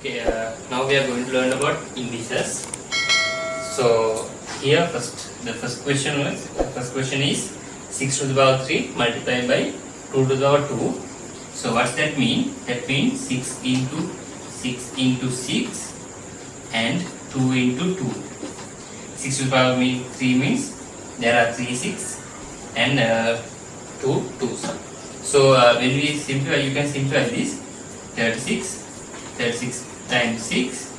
Okay, now we are going to learn about integers. So here the first question is 6 to the power 3 multiplied by 2 to the power 2. So what's that mean? That means 6 into 6 and 2 into 2. 6 to the power 3 means there are 3 6 and 2 2s. So when we simplify, you can simplify this 36 times 6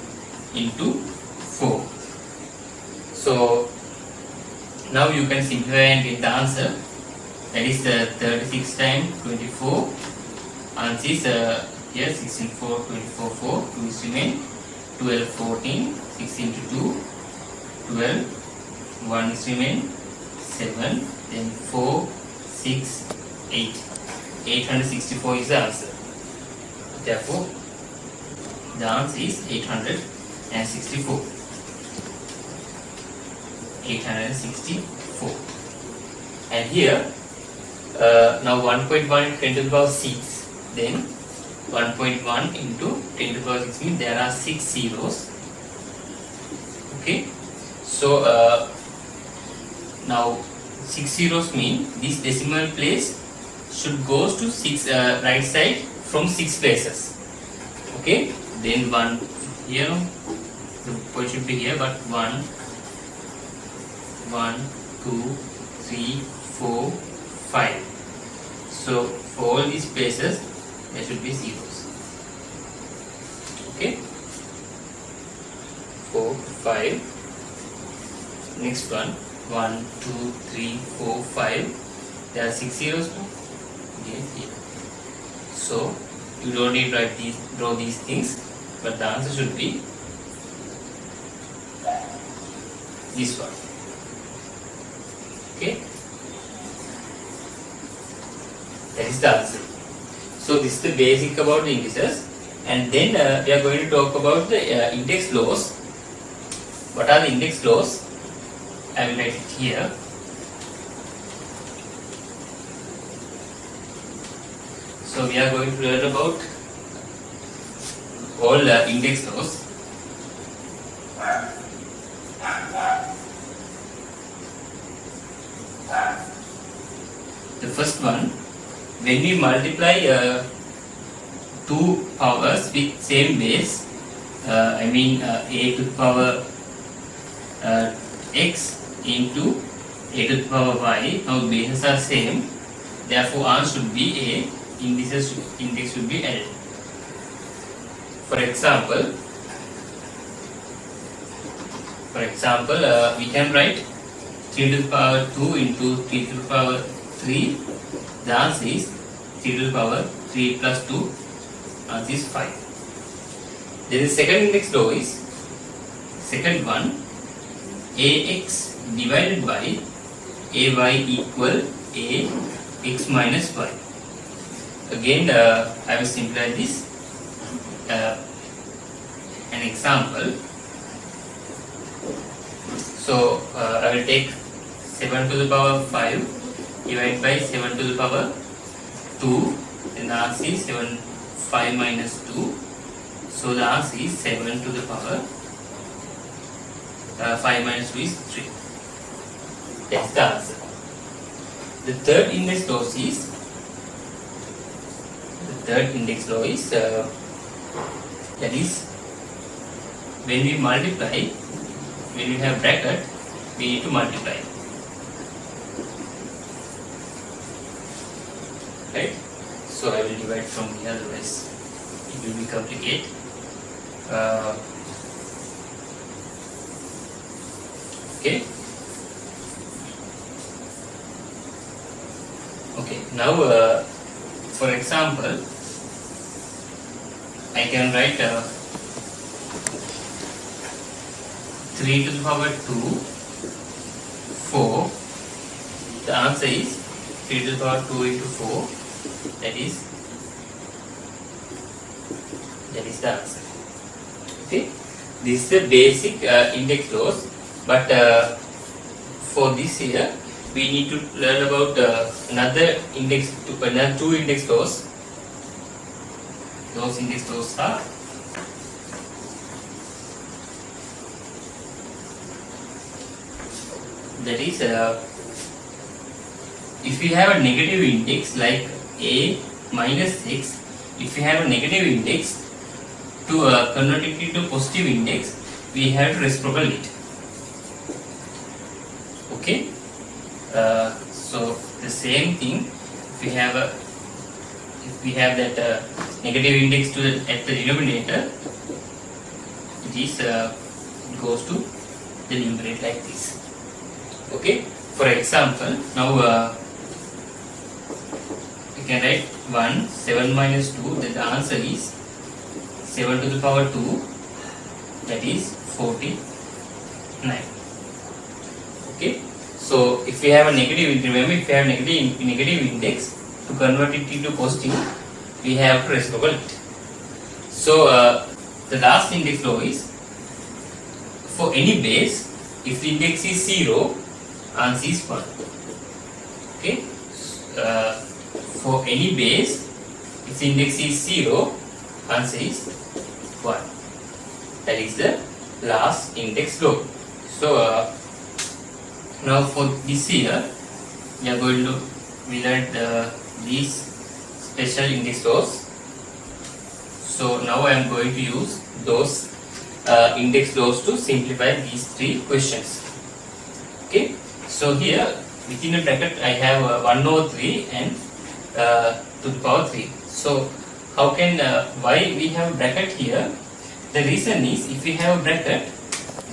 into 4. So now you can simplify and get the answer. That is 36 times 24. Answer is here 16 4 24 4. 2 is remain. 12 14. 6 into 2 12. 1 is remain. 7. Then 4 6 8. 864 is the answer. Therefore, the answer is 864. 864. And here, now 1.1 into 10 to the power 6. Then 1.1 into 10 to the power 6 means there are 6 zeros. Okay. So now 6 zeros mean this decimal place should goes to 6 right side from 6 places. Okay. Then 1 here, the point should be here, but 1 2 3 4 5. So for all these places there should be zeros. Okay. 4 5. Next one 1 2 3 4 5. There are 6 zeros. Yes, here. So you don't need to draw these things, but the answer should be this one. Okay, that is the answer. So this is the basic about the integers, and then we are going to talk about the index laws. What are the index laws? I will write it here. So we are going to learn about all index laws. The first one, when we multiply two powers with same base, I mean a to the power x into a to the power y, now bases are same, therefore answer should be a, index should be L. For example, we can write 3 to the power 2 into 3 to the power 3. The answer is 3 to the power 3 plus 2. Answer is 5. Then the second index law is, second one, ax divided by ay equal ax minus y. Again, I will simplify this. An example. So I will take 7 to the power 5 divided by 7 to the power 2. Then the answer is 5 minus 2. So the answer is 7 to the power 5 minus 2 is 3. That's the answer. The third index law is that is when we multiply, when we have bracket, we need to multiply, right? So I will divide from here, otherwise it will be complicated. Okay, now for example, I can write 3 to the power 2 4. The answer is 3 to the power 2 into 4. That is the answer. Okay, this is the basic index laws, but for this here we need to learn about another two index laws. Those index laws are that is if you have a negative index like a minus x, if you have a negative index, to convert it into positive index, we have to reciprocal it. Okay, so the same thing, if we have that negative index at the denominator, it is goes to the numerator like this. Okay, for example, now you can write 1, 7 minus 2, then the answer is 7 to the power 2, that is 49. Okay, so if we have a negative, remember, if we have negative index, to convert it into positive, we have to reciprocal it. So the last index law is, for any base, if the index is 0, answer is 1. Okay, for any base, if the index is 0, answer is 1. That is the last index law. So now for this year, we are going to learn these special index laws. So now I am going to use those index laws to simplify these 3 questions. Okay, so here within the bracket I have 1 over 3 and to the power 3. So how can why we have a bracket here? The reason is, if we have a bracket,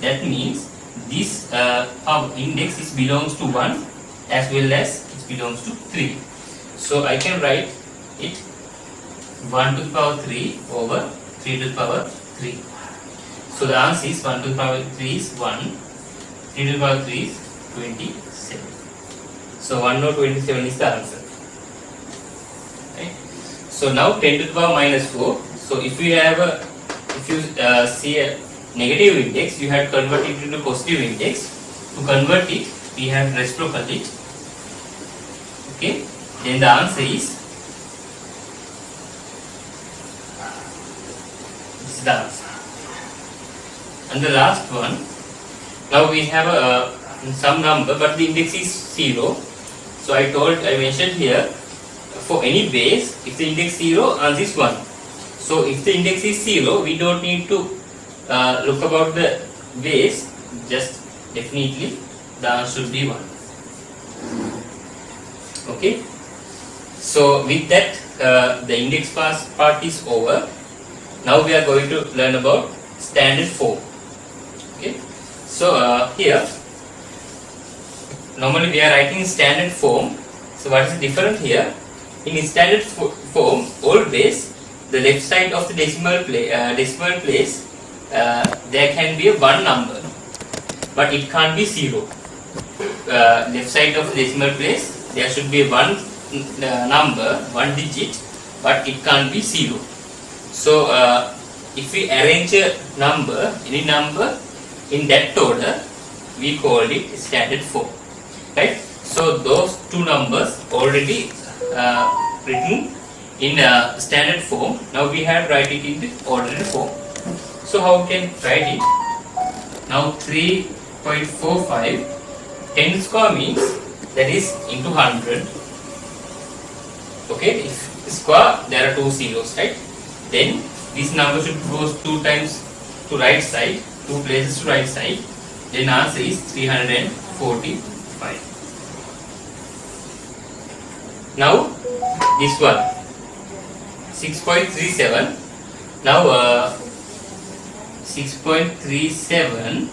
that means this our index is belongs to 1 as well as it belongs to 3. So I can write it 1 to the power 3 over 3 to the power 3. So the answer is 1 to the power 3 is 1, 3 to the power 3 is 27. So 1 over 27 is the answer. Right? So now 10 to the power minus 4. So if you see a negative index, you have to convert it into positive index. To convert it, we have reciprocal it. Okay, then the answer is, this is the answer. And the last one, now we have some number, but the index is 0. So I mentioned here, for any base, if the index 0, answer is 1. So if the index is 0, we don't need to look about the base, just definitely the answer should be 1. Okay, so with that the index part is over. Now we are going to learn about standard form. Okay, so here normally we are writing standard form. So what is the difference here? In standard form, always the left side of the decimal place there can be a 1 number, but it can't be 0. Left side of the decimal place there should be 1 number, 1 digit, but it can't be 0. So if we arrange a number, any number in that order, we call it standard form. Right? So those 2 numbers already written in standard form. Now we have to write it in the ordinary form. So how we can write it? Now 3.45, 10 square means that is into 100. Okay, if square there are 2 zeros, right? Then this number should go 2 times to right side, 2 places to right side. Then answer is 345. Now this one 6.37. Now 6.37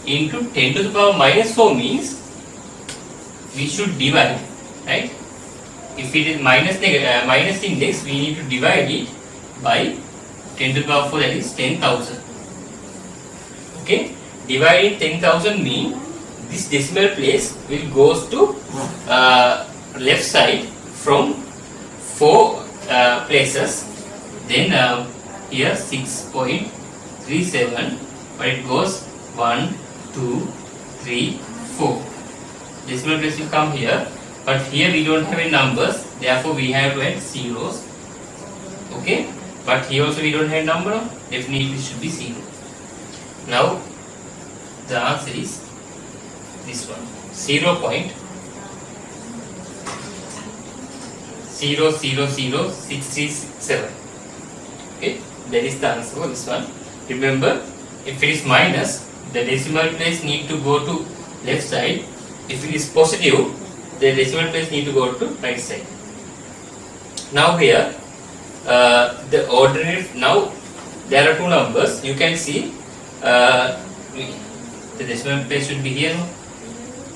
into 10 to the power minus 4 means we should divide, right? If it is minus index, we need to divide it by 10 to the power 4, that is 10,000. Okay, dividing 10,000 means this decimal place will goes to left side from 4 places. Then here 6.37, but it goes 1, 2, 3, 4. Decimal place will come here, but here we don't have any numbers, therefore we have to add zeros. Okay, but here also we don't have number, definitely it should be 0. Now the answer is this one, 0.000637. Okay, that is the answer for this one. Remember, if it is minus, the decimal place need to go to left side. If it is positive, the decimal place need to go to right side. Now here, the ordinary, now there are two numbers. You can see the decimal place should be here.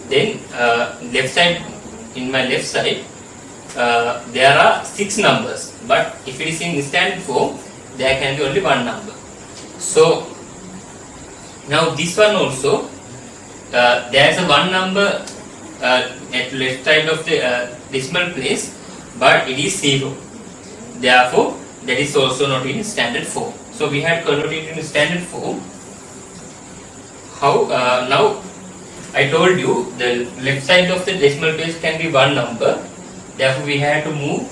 Then left side, in my left side, there are 6 numbers. But if it is in standard form, there can be only one number. So now this one also, there is a one number at left side of the decimal place, but it is 0. Therefore, that is also not in standard form. So we have converted it in standard form. How now? I told you the left side of the decimal place can be one number. Therefore, we have to move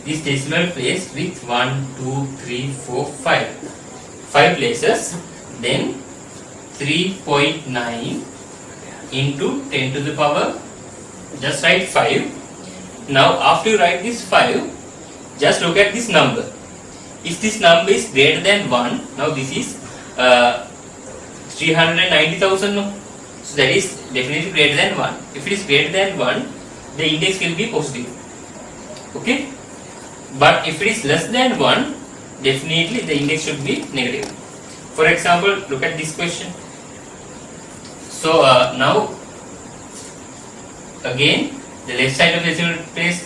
this decimal place with 1, 2, 3, 4, 5. 5 places. Then 3.9 into 10 to the power. Just write 5. Now, after you write this 5, just look at this number. If this number is greater than 1, now this is 390,000. No? So that is definitely greater than 1. If it is greater than 1, the index will be positive. Okay? But if it is less than 1, definitely the index should be negative. For example, look at this question. So now again, the left side of the decimal place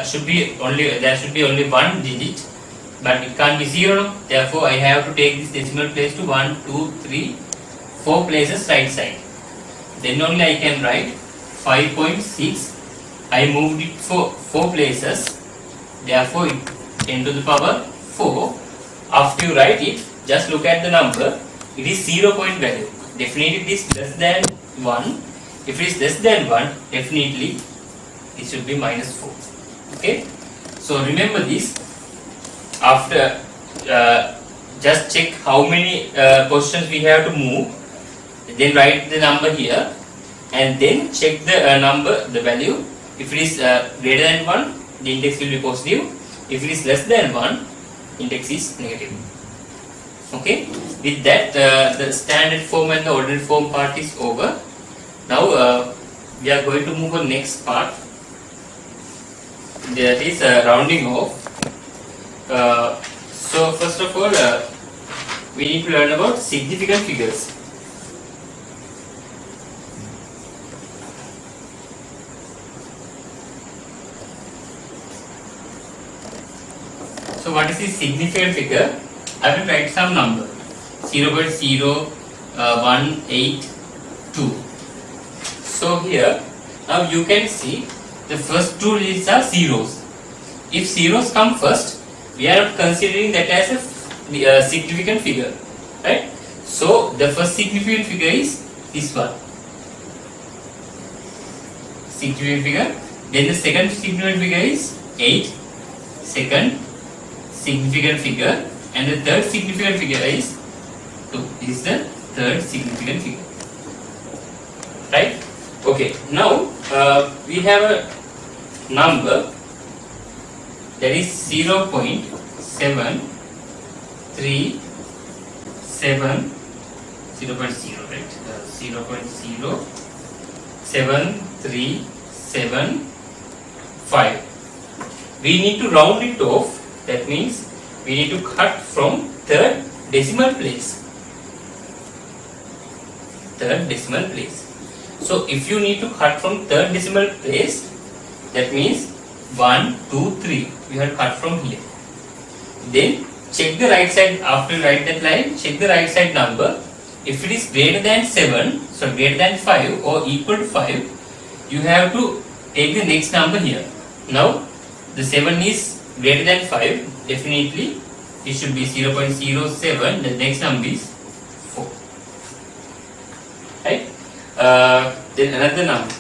should be only, there should be only one digit, but it can't be 0. Therefore, I have to take this decimal place to 1, 2, 3, 4 places right side. Then only I can write 5.6. I moved it for 4 places. Therefore, 10 to the power 4. After you write it, just look at the number. It is 0 point value. Definitely it is less than 1. If it is less than 1, definitely it should be minus 4. Okay. So remember this. After just check how many positions we have to move. Then write the number here, and then check the number, the value. If it is greater than 1, the index will be positive. If it is less than 1, index is negative. Okay. With that, the standard form and the ordinary form part is over. Now we are going to move on next part. That is rounding off. So first of all, we need to learn about significant figures. So what is the significant figure? I will write some number 0.0182. So here, now you can see the first two digits are zeros. If zeros come first, we are not considering that as a significant figure, right? So the first significant figure is this one, significant figure. Then the second significant figure is 8, second significant figure, and the third significant figure is 2. This is the third significant figure, right? Okay, now we have a number that is 0.737, 0.0, right? 0.07375. We need to round it off. That means we need to cut from third decimal place. Third decimal place. So if you need to cut from third decimal place, that means 1, 2, 3. We have cut from here. Then check the right side. After you write that line, check the right side number. If it is greater than 7, so greater than 5 or equal to 5, you have to take the next number here. Now the 7 is greater than 5, definitely it should be 0.07. The next number is 4. Right? Then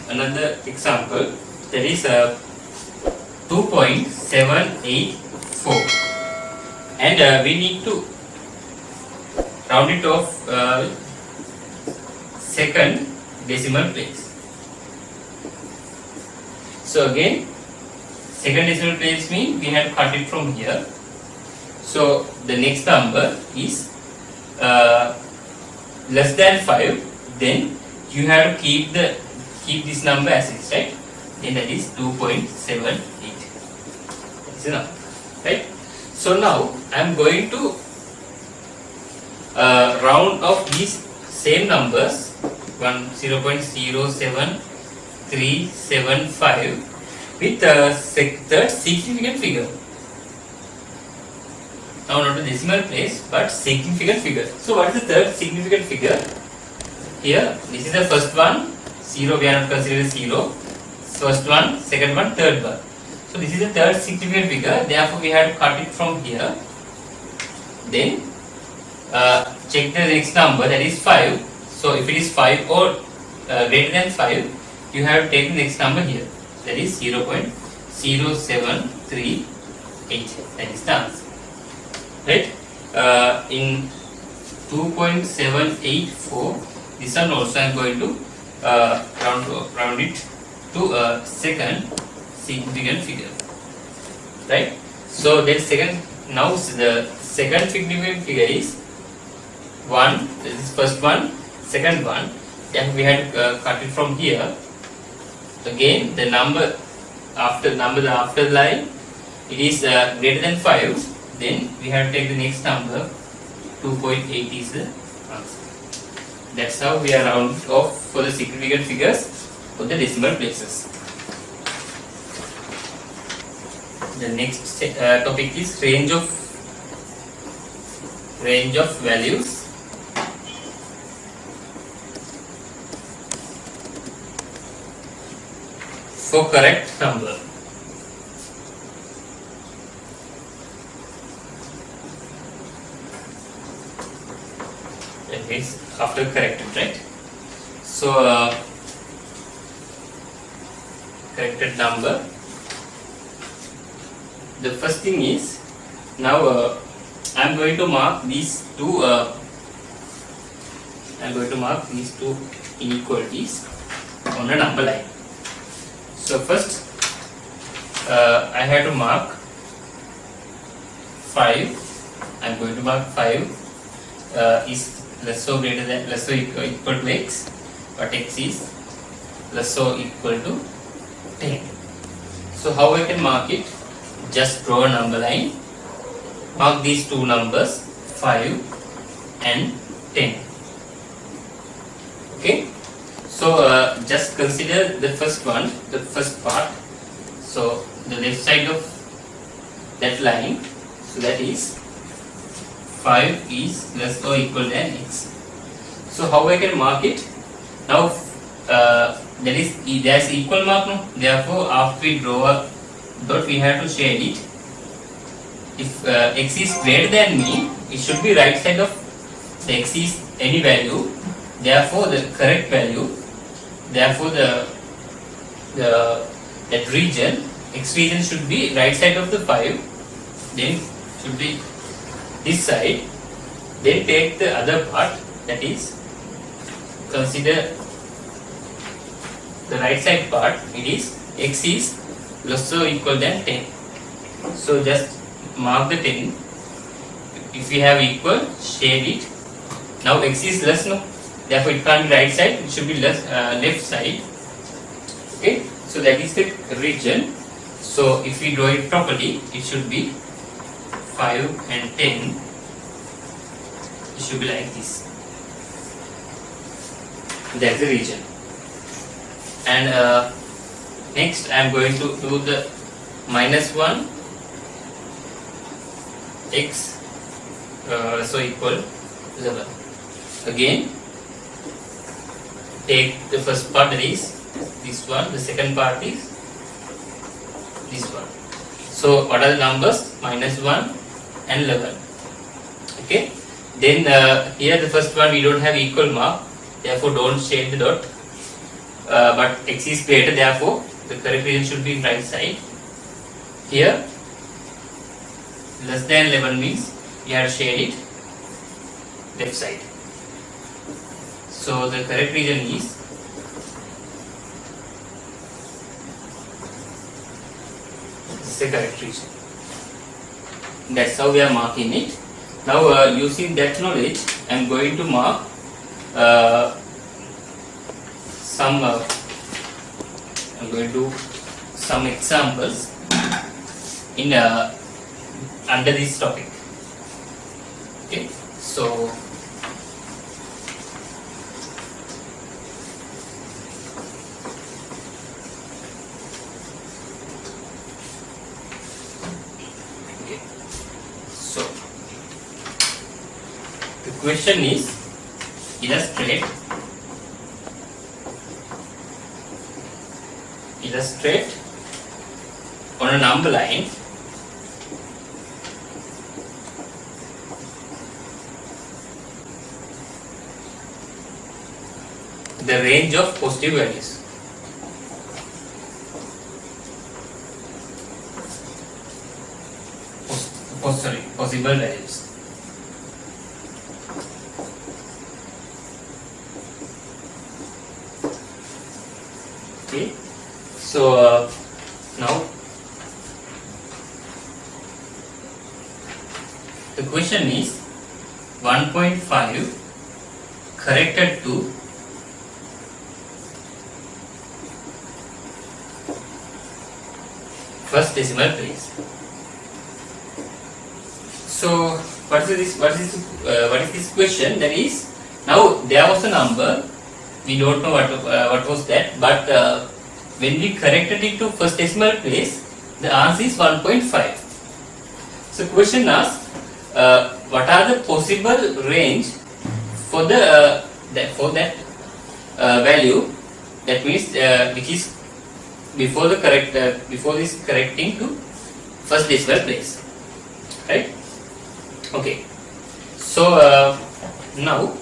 another example, that is 2.784, and we need to round it off second decimal place. So again, second decimal place means we have cut it from here. So the next number is less than 5. Then you have to keep this number as is, right? Then that is 2.78. That's enough, right? So now I am going to round off these same numbers 0.07375 with the third significant figure. Now not a decimal place but significant figure. So what is the third significant figure? Here this is the first one, 0 we are not considering 0. First one, second one, third one. So this is the third significant figure, therefore we have to cut it from here. Then check the next number, that is 5. So if it is 5 or greater than 5, you have to take the next number here, that is 0.0738. That is the answer, right? In 2.784, this one also I am going to round it to a second significant figure, right? So that second, now the second significant figure is 1. This is first one, second one. Then we had to cut it from here. Again, the number after the line, it is greater than 5. Then we have to take the next number. 2.8 is the answer. That's how we are round off for the significant figures for the decimal places. The next topic is range of values. For correct number. That is after corrected, right? So corrected number. The first thing is, now I am going to mark these two. Inequalities on a number line. So first, I have to mark 5. I am going to mark 5 is less or equal to x, but x is less or equal to 10. So how I can mark it? Just draw a number line. Mark these two numbers 5 and 10. Okay. So just consider the first one, the first part. So the left side of that line, so that is 5 is less or equal than x. So how I can mark it? Now there's equal mark, no? Therefore after we draw a dot, we have to shade it. If x is greater than me, it should be right side of the x is any value. Therefore the correct value. Therefore that region, x region should be right side of the 5. Then should be this side. Then take the other part, that is consider the right side part. It is x is less or equal than 10. So just mark the 10. If we have equal, shade it. Now x is less, no? Therefore it can't be right side, it should be left side. Okay, so that is the region. So if we draw it properly, it should be 5 and 10. It should be like this. That's the region. And next I am going to do the -1 x so equal 11. Again take the first part, that is this one, the second part is this one. So what are the numbers? -1 and 11. Okay, then here the first one we don't have equal mark, therefore don't shade the dot, but x is greater, therefore the correct region should be right side. Here less than 11 means you have to shade it left side. So the correct region is a correct region. That's how we are marking it. Now using that knowledge, I am going to mark I'm going to do some examples in under this topic. Okay, so the question is illustrate on a number line the range of positive values. Possible values. Okay, so now the question is 1.5 corrected to first decimal place. So what is this question? That is, now there was a number, we don't know what was that, but when we corrected it to first decimal place, the answer is 1.5. So question asks, what are the possible range for the that value, that means which is before the before this correcting to first decimal place, right? Okay, so now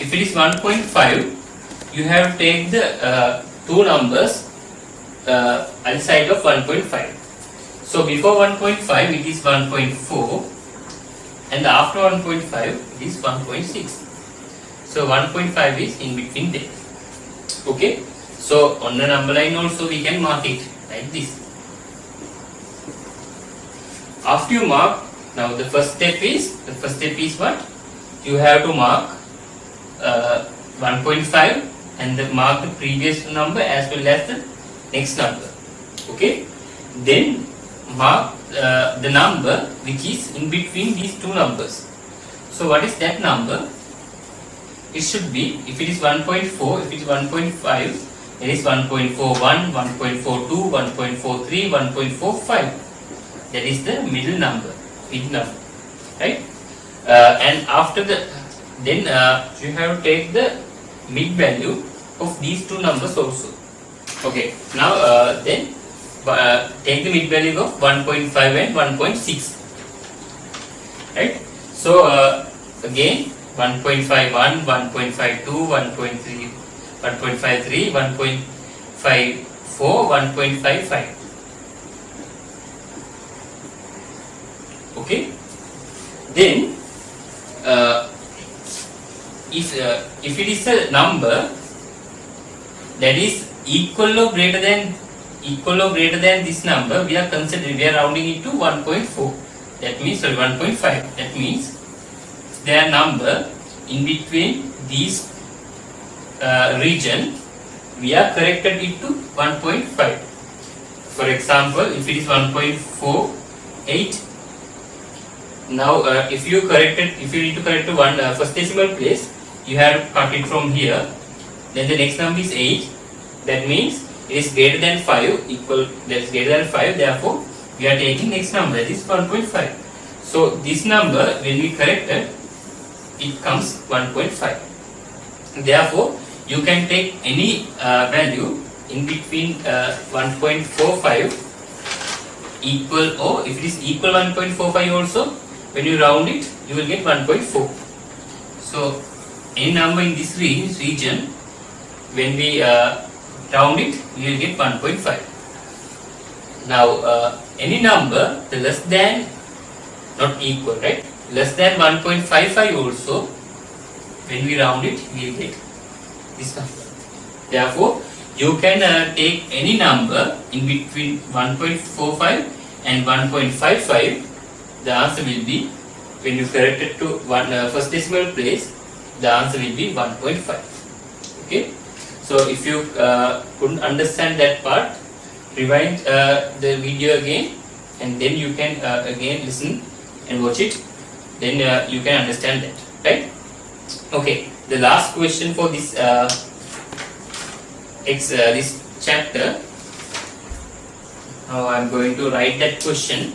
if it is 1.5, you have to take the two numbers outside of 1.5. So before 1.5 it is 1.4 and after 1.5 it is 1.6. So 1.5 is in between there. Okay, so on the number line also we can mark it like this. After you mark, now the first step is what? You have to mark 1.5 and then mark the previous number as well as the next number. Okay, then mark the number which is in between these two numbers. So what is that number? It should be, if it is 1.4, if it is 1.5, it is 1.41, 1.42, 1.43, 1.45. That is the middle number, right? And after the, then you have to take the mid value of these two numbers also. Okay, now then take the mid value of 1.5 and 1.6, right? So again 1.51, 1.52, 1.3, 1.53, 1.54, 1.55. Okay, then if it is a number that is equal or greater than this number, we are rounding it to 1.4. That means 1.5. That means their number in between these region, we are corrected it to 1.5. For example, if it is 1.48, now if you need to correct to one first decimal place, you have to cut it from here. Then the next number is 8. That means it is greater than 5, that is greater than 5. Therefore, we are taking next number, that is 1.5. So this number, when we corrected, it comes 1.5. Therefore, you can take any value in between 1.45 equal, or if it is equal 1.45 also, when you round it, you will get 1.4. So any number in this region, when we round it, we will get 1.5. Now any number the less than, not equal, right, less than 1.55 also, when we round it, we will get this number. Therefore, you can take any number in between 1.45 and 1.55. The answer will be, when you correct it to first decimal place, the answer will be 1.5. Okay. So if you couldn't understand that part, rewind the video again, and then you can again listen and watch it. Then you can understand that, right? Okay. The last question for this this chapter. Now I am going to write that question.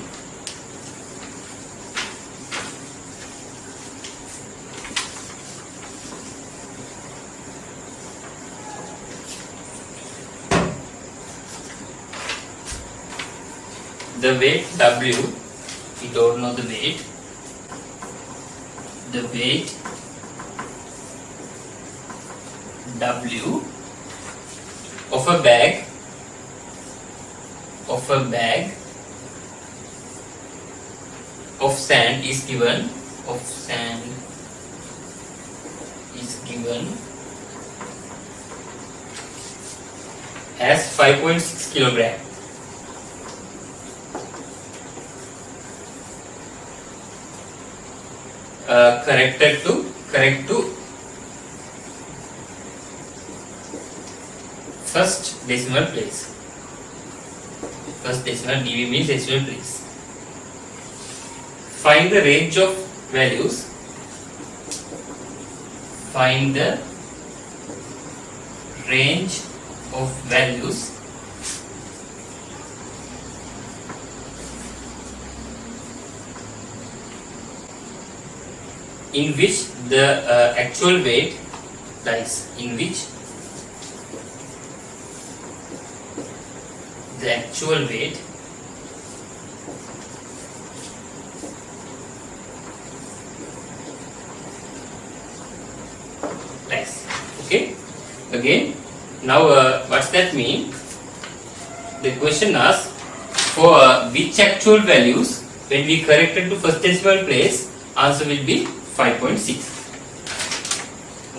The weight W, we don't know the weight. The weight W of a bag of sand is given as 5.6 kilogram. Correct to first decimal place. First decimal, DV means decimal place. Find the range of values. Find the range of values in which the actual weight lies. In which the actual weight lies. Okay. Again, now what's that mean? The question asks for which actual values, when we correct it to first decimal place, answer will be 5.6.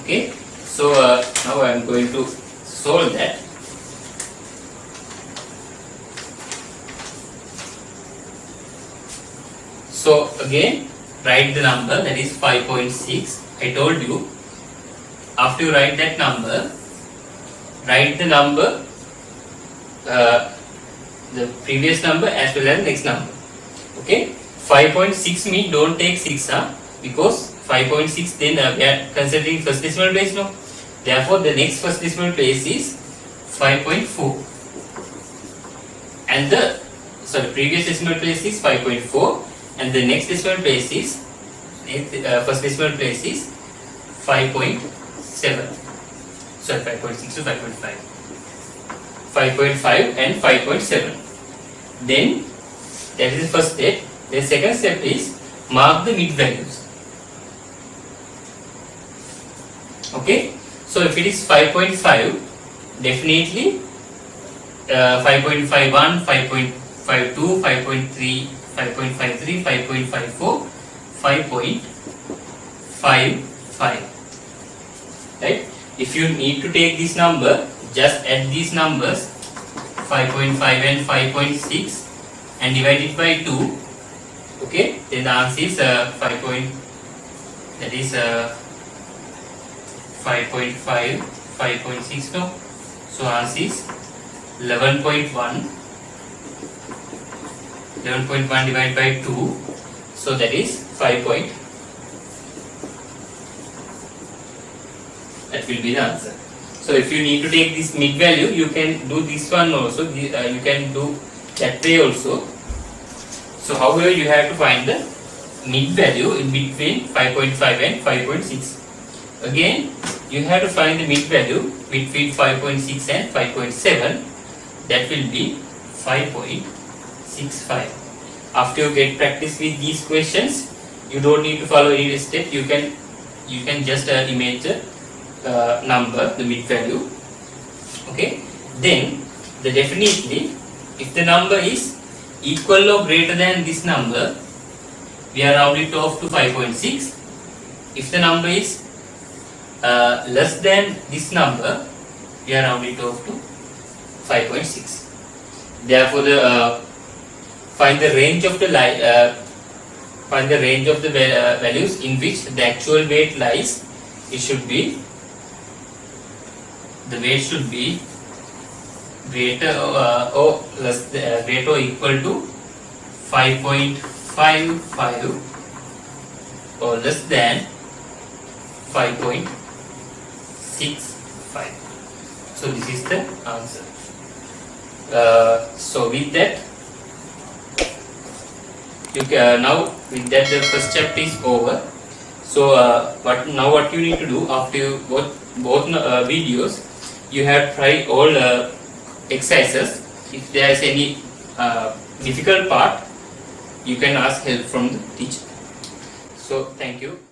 Okay. So now I am going to solve that. So again, write the number, that is 5.6. I told you, after you write that number, write the number, the previous number as well as next number. Okay. 5.6 means don't take 6, because 5.6 then we are considering first decimal place, no. Therefore, the next first decimal place is 5.4, and the previous decimal place is 5.4, and the next decimal place is first decimal place is 5.7. Sorry, 5.6 to 5.5. 5.5 and 5.7. Then that is the first step. The second step is mark the mid values. Okay. So if it is 5.5, definitely 5.51, 5.52, 5.3, 5.53, 5.54, 5.55. Right? If you need to take this number, just add these numbers 5.5 and 5.6 and divide it by 2. Okay, then the answer is 5.5, 5.6, no. So answer is 11.1. 11.1 divided by 2, so that is 5 point. That will be the answer. So if you need to take this mid value, you can do this one also. You can do that way also. So however, you have to find the mid value in between 5.5 and 5.6. Again, you have to find the mid value between 5.6 and 5.7. That will be 5.65. After you get practice with these questions, you don't need to follow any step. You can just image the number, the mid value. Okay. Then definitely, if the number is equal or greater than this number, we are round it off to 5.6. If the number is less than this number, we are round it off to 5.6. Therefore, find the range of the values in which the actual weight lies. It should be, the weight should be greater or greater or equal to 5.55 or less than 5.65. So this is the answer. So with that, you can, now with that the first chapter is over. So what you need to do after you both videos, you have tried all exercises. If there is any difficult part, you can ask help from the teacher. So thank you.